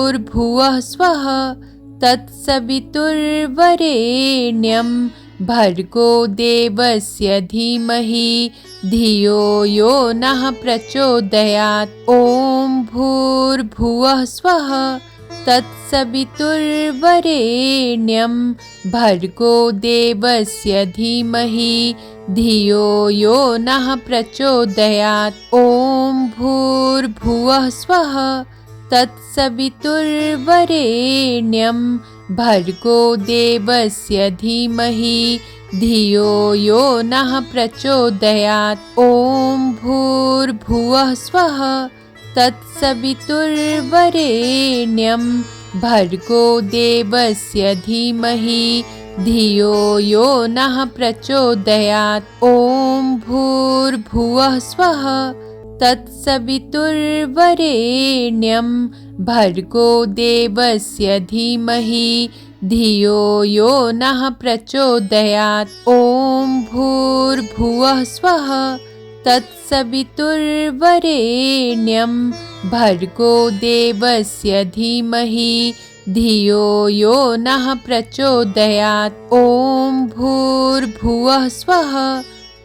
भूर्भुवः स्वः तत्सवितुर्वरेण्यं भर्गो देवस्य धीमहि धियो यो नः प्रचोदयात्। ॐ भूर्भुवः स्वः तत्सवितुर्वरेण्यं भर्गो देवस्य धीमहि धियो यो नः प्रचोदयात्। ॐ भूर्भुवः स्वः तत्सवितुर्वरेण्यं भर्गो देवस्य धीमहि धियो यो नः प्रचोदयात्। ॐ भूर्भुवः स्वः तत्सवितुर्वरेण्यं भर्गो देवस्य धीमहि धियो यो नः प्रचोदयात्। ॐ भूर्भुवः स्वः तत्सवितुर्वरेण्यं भर्गो देवस्य धीमहि धियो यो नः प्रचोदयात्। ॐ भूर्भुवः स्वः तत्सवितुर्वरेण्यं भर्गो देवस्य धीमहि धियो यो नः प्रचोदयात्। ॐ भूर्भुवः स्वः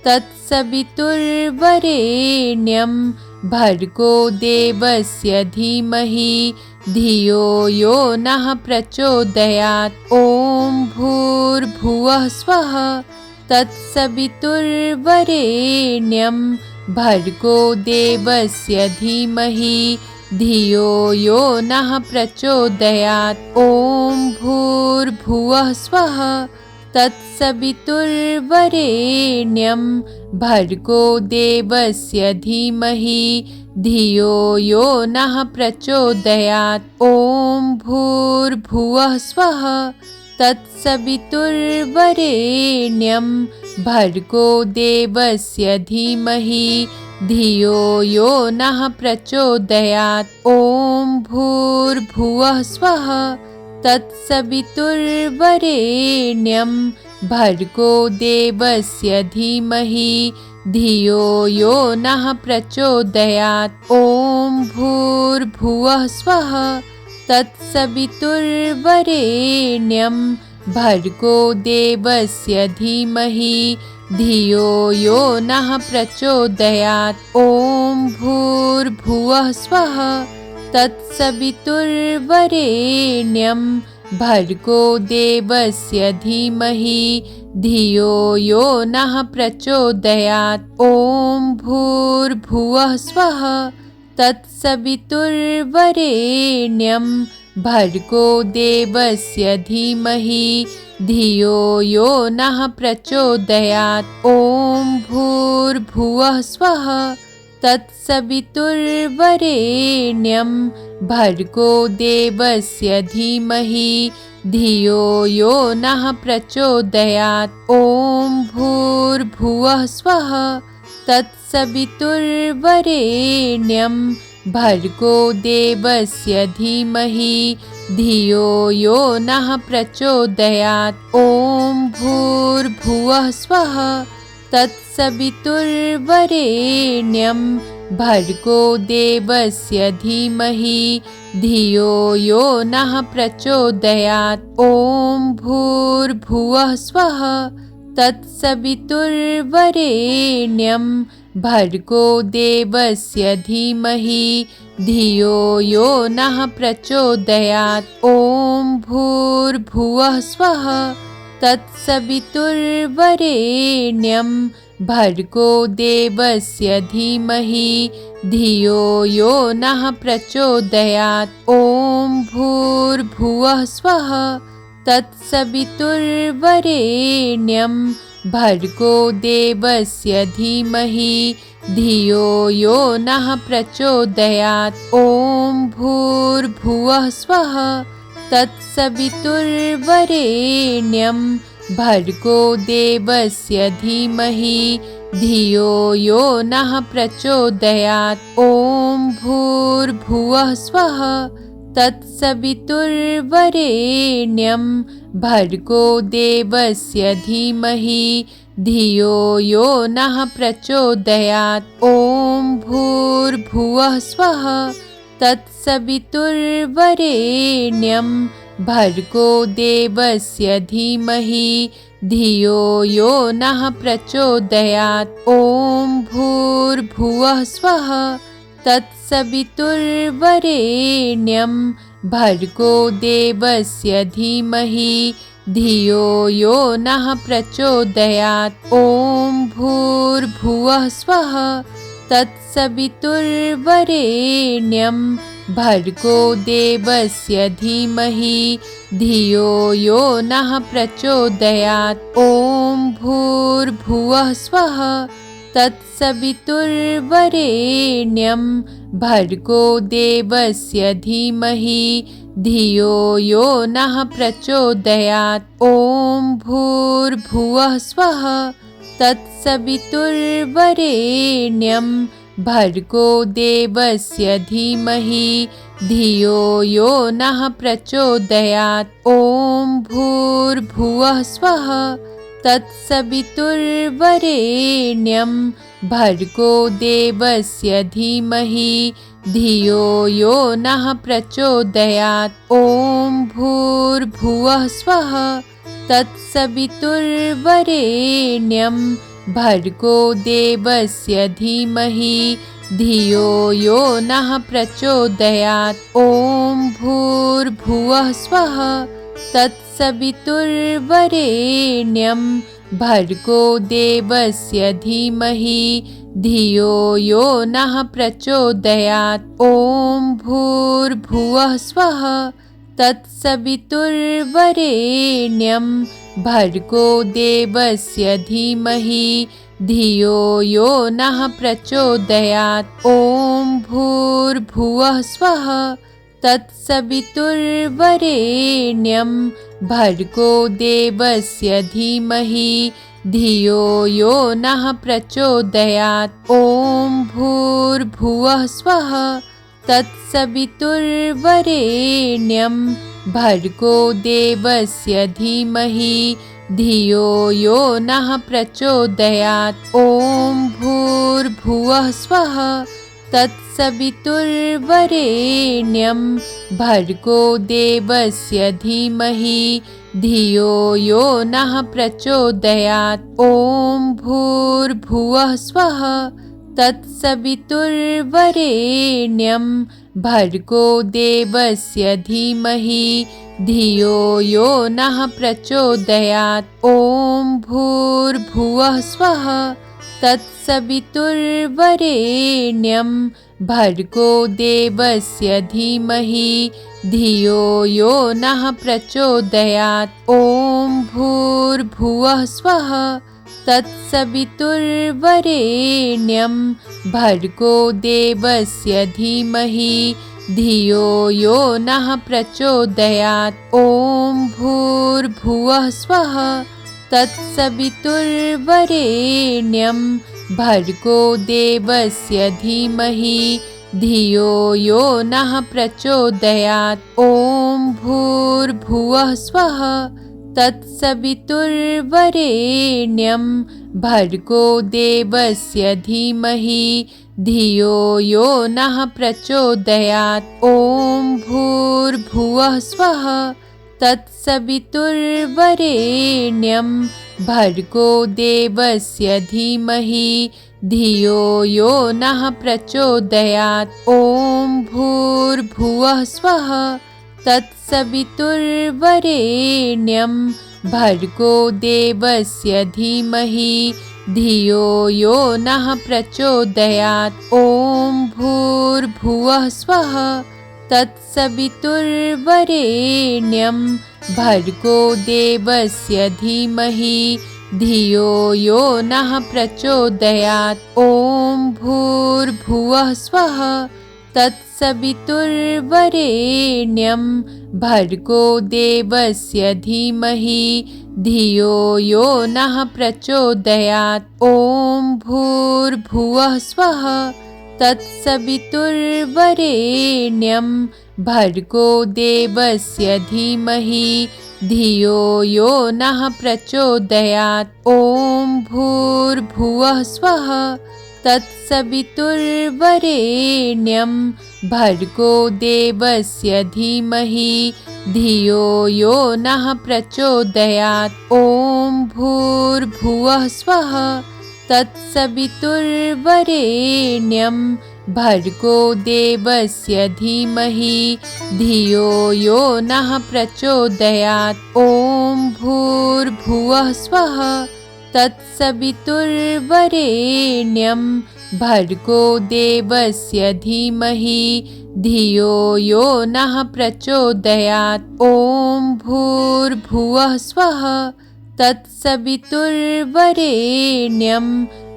तत्सवितुर्वरेण्यं भर्गो देवस्य धीमहि धियो यो नः प्रचोदयात्। ॐ भूर्भुवः स्वः तत्सवितुर्वरेण्यं भर्गो देवस्य धीमहि धियो यो नः प्रचोदयात्। ॐ भूर्भुवः स्वः तत्सवितुर्वरेण्यं भर्गो देवस्य धीमहि धियो यो नः प्रचोदयात्। ॐ भूर्भुवः स्वः तत्सवितुर्वरेण्यं भर्गो देवस्य धीमहि धियो यो नः प्रचोदयात्। ॐ भूर्भुवः स्वः तत्सवितुर्वरेण्यं भर्गो देवस्य धीमहि धियो यो नः प्रचोदयात्। ॐ भूर्भुवः स्वः तत्सवितुर्वरेण्यं भर्गो देवस्य धीमहि धियो यो नः प्रचोदयात्। ॐ भूर्भुवः स्वः तत्सवितुर्वरेण्यं भर्गो देवस्य धीमहि धियो यो नः प्रचोदयात्। ॐ भूर्भुवः स्वः तत्सवितुर्वरेण्यं भर्गो देवस्य धीमहि धियो यो नः प्रचोदयात्। ॐ भूर्भुवः स्वः तत्सवितुर्वरेण्यं भर्गो देवस्य धीमहि धियो यो नः प्रचोदयात्। ॐ भूर्भुवः स्वः तत्सवितुर्वरेण्यं भर्गो देवस्य धीमहि धियो यो नः प्रचोदयात्। ॐ भूर्भुवः स्वः तत्सवितुर्वरेण्यं भर्गो देवस्य धीमहि धियो यो नः प्रचोदयात्। ॐ भूर्भुवः स्वः तत्सवितुर्वरेण्यं भर्गो देवस्य धीमहि धियो यो नः प्रचोदयात्। ॐ भूर्भुवः स्वः तत्सवितुर्वरेण्यं भर्गो देवस्य धीमहि धियो यो नः प्रचोदयात्। ॐ भूर्भुवः स्वः तत्सवितुर्वरेण्यं भर्गो देवस्य धीमहि धियो यो नः प्रचोदयात्। ॐ भूर्भुवः स्वः तत्सवितुर्वरेण्यं भर्गो देवस्य धीमहि धियो यो नः प्रचोदयात्। ॐ भूर्भुवः स्वः तत्सवितुर्वरेण्यं भर्गो देवस्य धीमहि धियो यो नः प्रचोदयात्। ॐ भूर्भुवः स्वः तत्सवितुर्वरेण्यं भर्गो देवस्य धीमहि धियो यो नः प्रचोदयात्। ॐ भूर्भुवः स्वः तत्सवितुर्वरेण्यं भर्गो देवस्य धीमहि धियो यो नः प्रचोदयात्। ॐ भूर्भुवः स्वः तत्सवितुर्वरेण्यं भर्गो देवस्य धीमहि धियो यो नः प्रचोदयात्। ॐ भूर्भुवः स्वः तत्सवितुर्वरेण्यं भर्गो देवस्य धीमहि धियो यो नः प्रचोदयात्। ॐ भूर्भुवः स्वः तत्सवितुर्वरेण्यं भर्गो देवस्य धीमहि धियो यो नः प्रचोदयात्। ॐ भूर्भुवः स्वः तत्सवितुर्वरेण्यं भर्गो देवस्य धीमहि धियो यो नः प्रचोदयात्। ॐ भूर्भुवः स्वः तत्सवितुर्वरेण्यं भर्गो देवस्य धीमहि धियो यो नः प्रचोदयात्। ॐ भूर्भुवः स्वः तत्सवितुर्वरेण्यं भर्गो देवस्य धीमहि धियो यो नः प्रचोदयात्। ॐ भूर्भुवः स्वः तत्सवितुर्वरेण्यं भर्गो देवस्य धीमहि धियो यो नः प्रचोदयात्। ॐ भूर्भुवः स्वः तत्सवितुर्वरेण्यं भर्गो देवस्य धीमहि धियो यो नः प्रचोदयात्। ॐ भूर्भुवः स्वः तत्सवितुर्वरेण्यं भर्गो देवस्य धीमहि धियो यो नः प्रचोदयात्। ॐ भूर्भुवः स्वः तत्सवितुर्वरेण्यं भर्गो देवस्य धीमहि धियो यो नः प्रचोदयात्। ॐ भूर्भुवः स्वः तत्सवितुर्वरेण्यं भर्गो देवस्य धीमहि धियो यो नः प्रचोदयात्। ॐ भूर्भुवः स्वः तत्सवितुर्वरेण्यं भर्गो देवस्य धीमहि धियो यो नः प्रचोदयात्। ॐ भूर्भुवः स्वः तत्सवितुर्वरेण्यं भर्गो देवस्य धीमहि धियो यो नः प्रचोदयात्। ॐ भूर्भुवः स्वः तत्सवितुर्वरेण्यं भर्गो देवस्य धीमहि धियो यो नः प्रचोदयात्। ॐ भूर्भुवः स्वः तत्सवितुर्वरेण्यं भर्गो देवस्य धीमहि धियो यो नः प्रचोदयात्। ॐ भूर्भुवः स्वः तत्सवितुर्वरेण्यं भर्गो देवस्य धीमहि धियो यो नः प्रचोदयात्। ॐ भूर्भुवः स्वः तत्सवितुर्वरेण्यं भर्गो देवस्य धीमहि धियो यो नः प्रचोदयात्। ॐ भूर्भुवः स्वः तत्सवितुर्वरेण्यं भर्गो देवस्य धीमहि धियो यो नः प्रचोदयात्। ॐ भूर्भुवः स्वः तत्सवितुर्वरेण्यं भर्गो देवस्य धीमहि धियो यो नः प्रचोदयात्। ॐ भूर्भुवः स्वः तत्सवितुर्वरेण्यं भर्गो देवस्य धीमहि धियो यो नः प्रचोदयात्। ॐ भूर्भुवः स्वः तत्सवितुर्वरेण्यं भर्गो देवस्य धीमहि धियो यो नः प्रचोदयात्। ॐ भूर्भुवः स्वः तत्सवितुर्वरेण्यं भर्गो देवस्य धीमहि धियो यो नः प्रचोदयात्। ॐ भूर्भुवः स्वः तत्सवितुर्वरेण्यं भर्गो देवस्य धीमहि धियो यो नः प्रचोदयात्। ॐ भूर्भुवः स्वः तत्सवितुर्वरेण्यं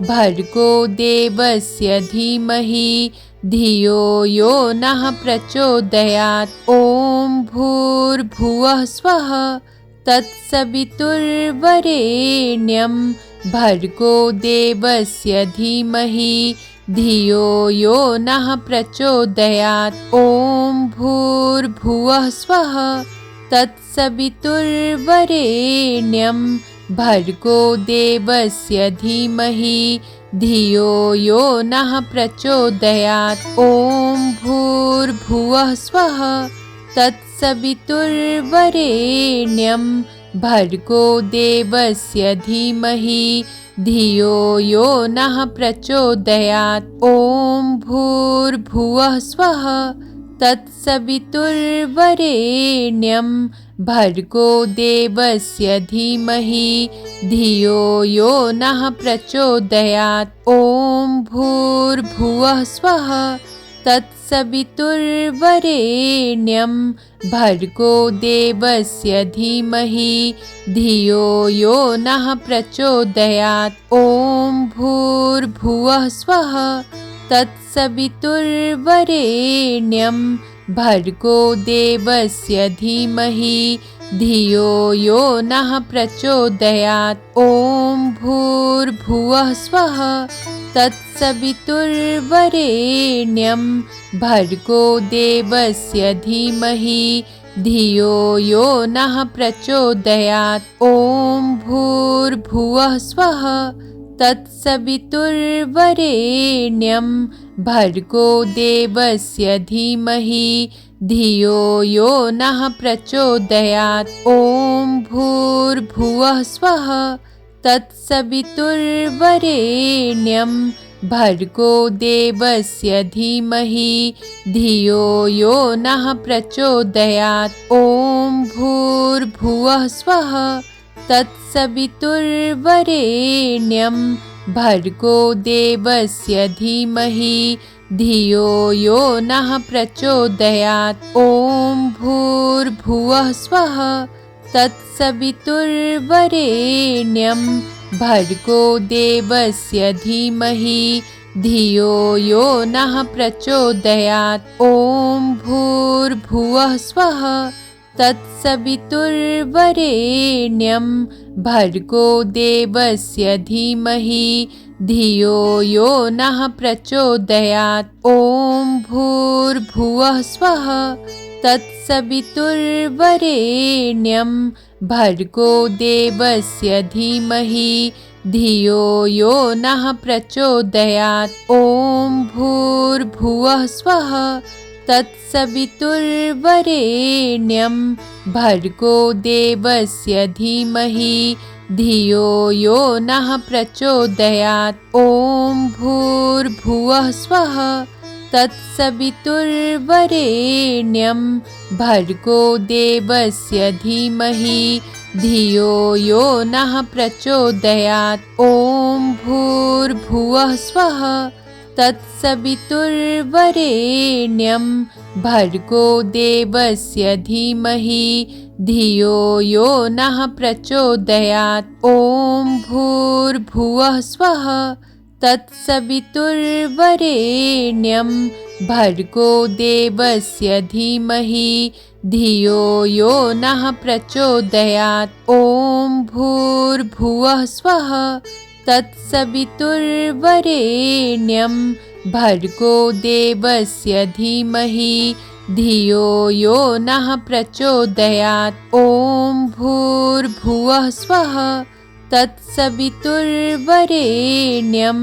भर्गो देवस्य धीमहि धियो यो नः प्रचोदयात्। ॐ भूर्भुवः स्वः तत्सवितुर्वरेण्यं भर्गो देवस्य धीमहि धियो यो नः प्रचोदयात्। ॐ भूर्भुवः स्वः तत्सवितुर्वरेण्यं भर्गो देवस्य धीमहि धियो यो नः प्रचोदयात्। ॐ भूर्भुवः स्वः तत्सवितुर्वरेण्यं भर्गो देवस्य धीमहि धियो यो नः प्रचोदयात्। ॐ भूर्भुवः स्वः तत्सवितुर्वरेण्यं भर्गो देवस्य धीमहि धियो यो नः प्रचोदयात्। ॐ भूर्भुवः स्वः तत्सवितुर्वरेण्यं भर्गो देवस्य धीमहि धियो यो नः प्रचोदयात्। ॐ भूर्भुवः स्वः तत्सवितुर्वरेण्यं भर्गो देवस्य धीमहि धियो यो नः प्रचोदयात्। ॐ भूर्भुवः स्वः तत्सवितुर्वरेण्यं भर्गो देवस्य धीमहि धियो यो नः प्रचोदयात्। ॐ भूर्भुवः स्वः तत्सवितुर्वरेण्यं भर्गो देवस्य धीमहि धियो यो नः प्रचोदयात्। ॐ भूर्भुवः स्वः तत्सवितुर्वरेण्यं भर्गो देवस्य धीमहि धियो यो नः प्रचोदयात्। ॐ भूर्भुवः स्वः तत्सवितुर्वरेण्यं भर्गो देवस्य धीमहि धियो यो नः प्रचोदयात्। ॐ भूर्भुवः स्वः तत्सवितुर्वरेण्यं भर्गो देवस्य धीमहि धियो यो नः प्रचोदयात्। ॐ भूर्भुवः स्वः तत्सवितुर्वरेण्यं भर्गो देवस्य धीमहि धियो यो नः प्रचोदयात्। ॐ भूर्भुवः स्वः तत्सवितुर्वरेण्यं भर्गो देवस्य धीमहि धियो यो नः प्रचोदयात्। ॐ भूर्भुवः स्वः तत्सवितुर्वरेण्यं भर्गो देवस्य धीमहि धियो यो नः प्रचोदयात्। ॐ भूर्भुवः स्वः तत्सवितुर्वरेण्यं भर्गो देवस्य धीमहि धियो यो नः प्रचोदयात्। ॐ भूर्भुवः स्वः तत्सवितुर्वरेण्यं भर्गो देवस्य धीमहि धियो यो नः प्रचोदयात्। ॐ भूर्भुवः स्वः तत्सवितुर्वरेण्यं भर्गो देवस्य धीमहि धियो यो नः प्रचोदयात्। ॐ भूर्भुवः स्वः तत्सवितुर्वरेण्यं भर्गो देवस्य धीमहि धियो यो नः प्रचोदयात्। ॐ भूर्भुवः स्वः तत्सवितुर्वरेण्यं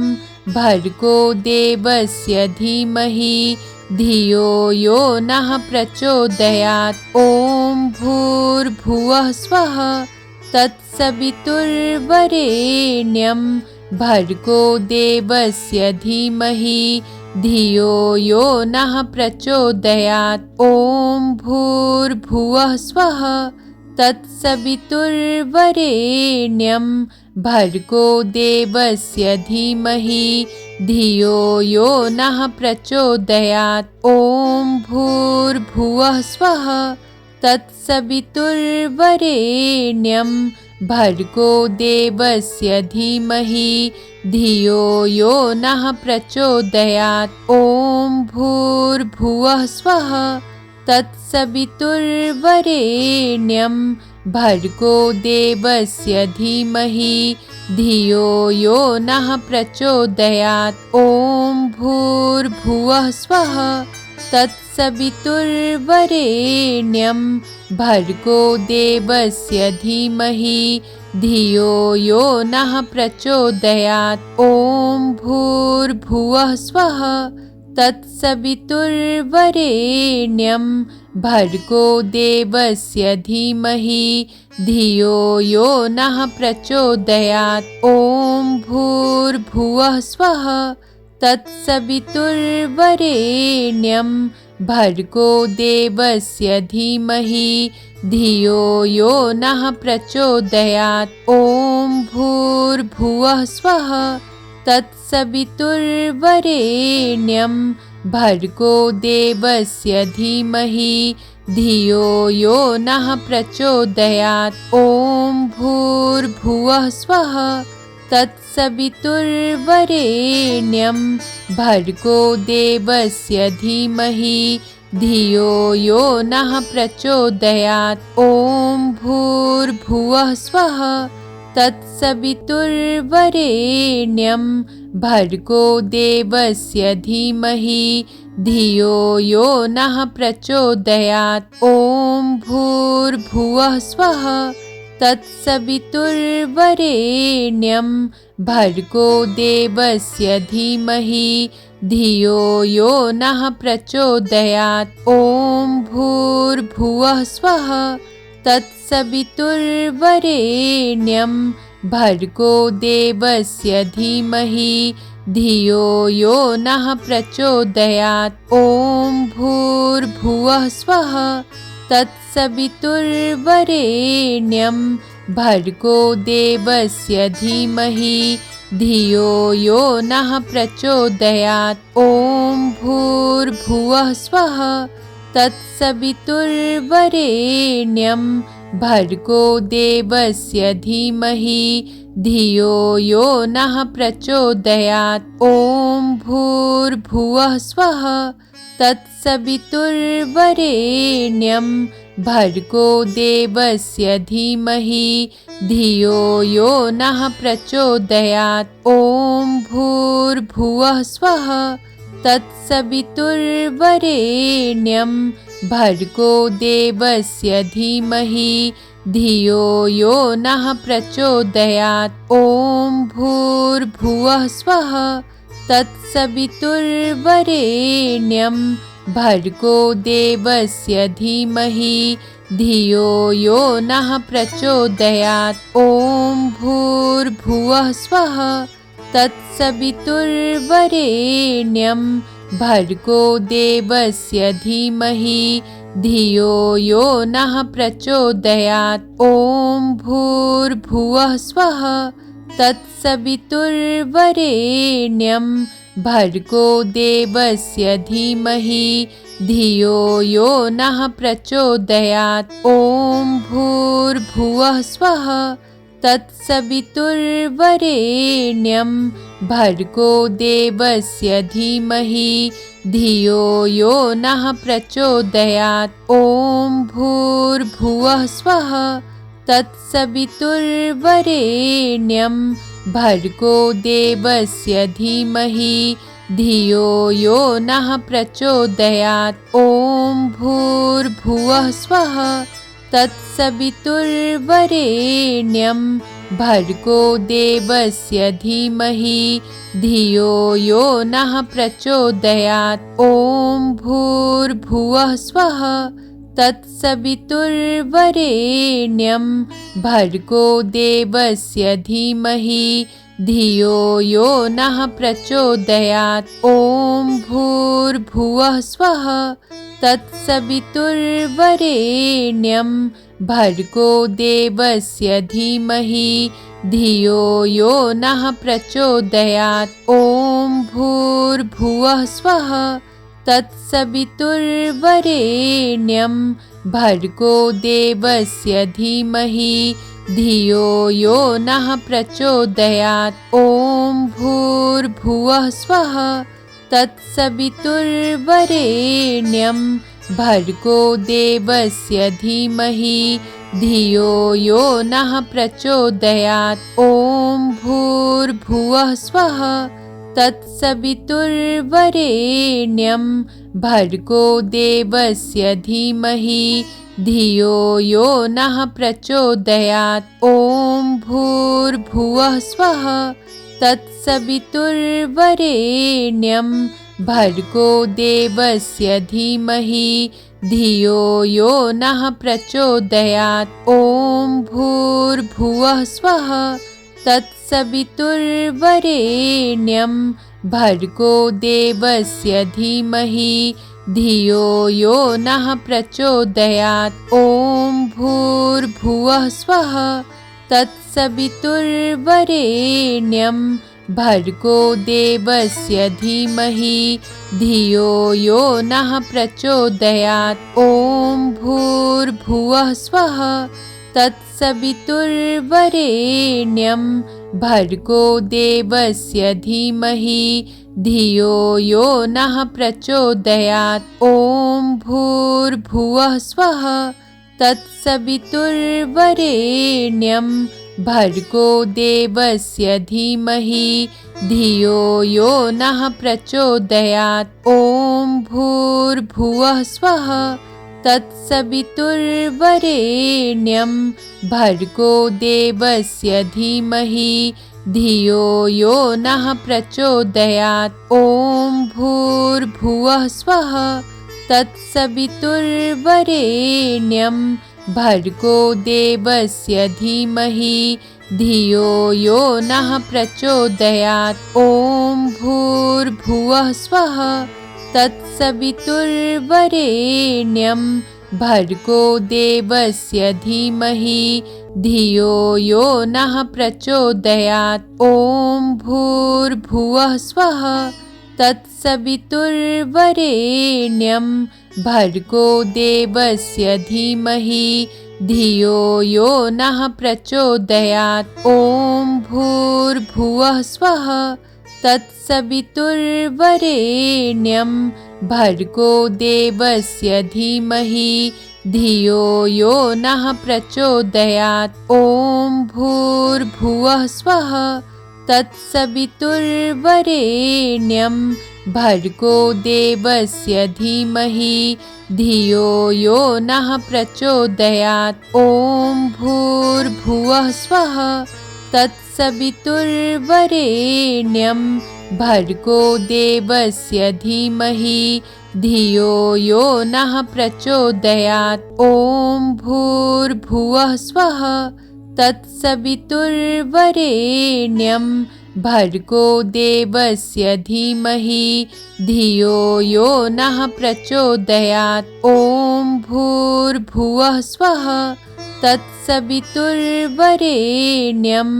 भर्गो देवस्य धीमहि धियो यो नः प्रचोदयात्। ॐ भूर्भुवः स्वः तत्सवितुर्वरेण्यं भर्गो देवस्य धीमहि धियो यो नः प्रचोदयात्। ॐ भूर्भुवः स्वः तत्सवितुर्वरेण्यं भर्गो देवस्य धीमहि धियो यो नः प्रचोदयात्। ॐ भूर्भुवः स्वः तत्सवितुर्वरेण्यं भर्गो देवस्य धीमहि धियो यो नः प्रचोदयात्। ॐ भूर्भुवः स्वः तत्सवितुर्वरेण्यं भर्गो देवस्य धीमहि धियो यो नः प्रचोदयात्। ॐ भूर्भुवः स्वः तत्सवितुर्वरेण्यं भर्गो देवस्य धीमहि धियो यो नः प्रचोदयात्। ॐ भूर्भुवः स्वः तत्सवितुर्वरेण्यं भर्गो देवस्य धीमहि धियो यो नः प्रचोदयात्। ॐ भूर्भुवः स्वः तत्सवितुर्वरेण्यं भर्गो देवस्य धीमहि धियो यो नः प्रचोदयात्। ॐ भूर्भुवः स्वः तत्सवितुर्वरेण्यं भर्गो देवस्य धीमहि धियो यो नः प्रचोदयात्। ॐ भूर्भुवः स्वः तत्सवितुर्वरेण्यं भर्गो देवस्य धीमहि धियो यो नः प्रचोदयात्। ॐ भूर्भुवः स्वः तत्सवितुर्वरेण्यं भर्गो देवस्य धीमहि धियो यो नः प्रचोदयात्। ॐ भूर्भुवः स्वः तत्सवितुर्वरेण्यं भर्गो देवस्य धीमहि धियो यो नः प्रचोदयात्। ॐ भूर्भुवः स्वः तत्सवितुर्वरेण्यं भर्गो देवस्य धीमहि धियो यो नः प्रचोदयात्। ॐ भूर्भुवः स्वः तत्सवितुर्वरेण्यं भर्गो देवस्य धीमहि धियो यो नः प्रचोदयात्। ॐ भूर्भुवः स्वः तत्सवितुर्वरेण्यं भर्गो देवस्य धीमहि धियो यो नः प्रचोदयात्। ॐ भूर्भुवः स्वः तत्सवितुर्वरेण्यं भर्गो देवस्य धीमहि धियो यो नः प्रचोदयात्। ॐ भूर्भुवः स्वः तत्सवितुर्वरेण्यं भर्गो देवस्य धीमहि धियो यो नः प्रचोदयात्। ॐ भूर्भुवः स्वः तत्सवितुर्वरेण्यं भर्गो देवस्य धीमहि धियो यो नः प्रचोदयात्। ॐ भूर्भुवः स्वः तत्सवितुर्वरेण्यं भर्गो देवस्य धीमहि धियो यो नः प्रचोदयात्। ॐ भूर्भुवः स्वः तत्सवितुर्वरेण्यं भर्गो देवस्य धीमहि धियो यो नः प्रचोदयात्। ॐ भूर्भुवः स्वः तत्सवितुर्वरेण्यं भर्गो देवस्य धीमहि धियो यो नः प्रचोदयात्। ॐ भूर्भुवः स्वः तत्सवितुर्वरेण्यं भर्गो देवस्य धीमहि धियो यो नः प्रचोदयात्। ॐ भूर्भुवः स्वः तत्सवितुर्वरेण्यं भर्गो देवस्य धीमहि धियो यो नः प्रचोदयात्। ॐ भूर्भुवः स्वः तत्सवितुर्वरेण्यं भर्गो देवस्य धीमहि धियो यो नः प्रचोदयात्। ॐ भूर्भुवः स्वः तत्सवितुर्वरेण्यं भर्गो देवस्य धीमहि धियो यो नः प्रचोदयात्। ॐ भूर्भुवः स्वः तत्सवितुर्वरेण्यं भर्गो देवस्य धीमहि धियो यो नः प्रचोदयात्। ॐ भूर्भुवः स्वः तत्सवितुर्वरेण्यं भर्गो देवस्य धीमहि धियो यो नः प्रचोदयात्। ॐ भूर्भुवः स्वः तत्सवितुर्वरेण्यं भर्गो देवस्य धीमहि धियो यो नः प्रचोदयात्। ॐ भूर्भुवः स्वः तत्सवितुर्वरेण्यं भर्गो देवस्य धीमहि धियो यो नः प्रचोदयात्। ॐ भूर्भुवः स्वः तत्सवितुर्वरेण्यं भर्गो देवस्य धीमहि धियो यो नः प्रचोदयात्। ॐ भूर्भुवः स्वः तत्सवितुर्वरेण्यं भर्गो देवस्य धीमहि धियो यो नः प्रचोदयात्। ॐ भूर्भुवः स्वः तत्सवितुर्वरेण्यं भर्गो देवस्य धीमहि धियो यो नः प्रचोदयात्। ॐ भूर्भुवः स्वः तत्सवितुर्वरेण्यं भर्गो देवस्य धीमहि धियो यो नः प्रचोदयात्। ॐ भूर्भुवः स्वः तत्सवितुर्वरेण्यं भर्गो देवस्य धीमहि धियो यो नः प्रचोदयात्। ॐ भूर्भुवः स्वः तत्सवितुर्वरेण्यं भर्गो देवस्य धीमहि धियो यो नः प्रचोदयात्। ॐ भूर्भुवः स्वः तत्सवितुर्वरेण्यं भर्गो देवस्य धीमहि धियो यो नः प्रचोदयात्। ॐ भूर्भुवः स्वः तत्सवितुर्वरेण्यं भर्गो देवस्य धीमहि धियो यो नः प्रचोदयात्। ॐ भूर्भुवः स्वः तत्सवितुर्वरेण्यं भर्गो देवस्य धीमहि धियो यो नः प्रचोदयात्। ॐ भूर्भुवः स्वः तत्सवितुर्वरेण्यं भर्गो देवस्य धीमहि धियो यो नः प्रचोदयात्। ॐ भूर्भुवः स्वः तत्सवितुर्वरेण्यं भर्गो देवस्य धीमहि धियो यो नः प्रचोदयात्। ॐ भूर्भुवः स्वः तत्सवितुर्वरेण्यं भर्गो देवस्य धीमहि धियो यो नः प्रचोदयात्। ॐ भूर्भुवः स्वः तत्सवितुर्वरेण्यं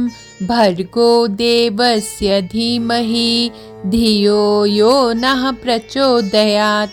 भर्गो देवस्य धीमहि धियो यो नः प्रचोदयात्।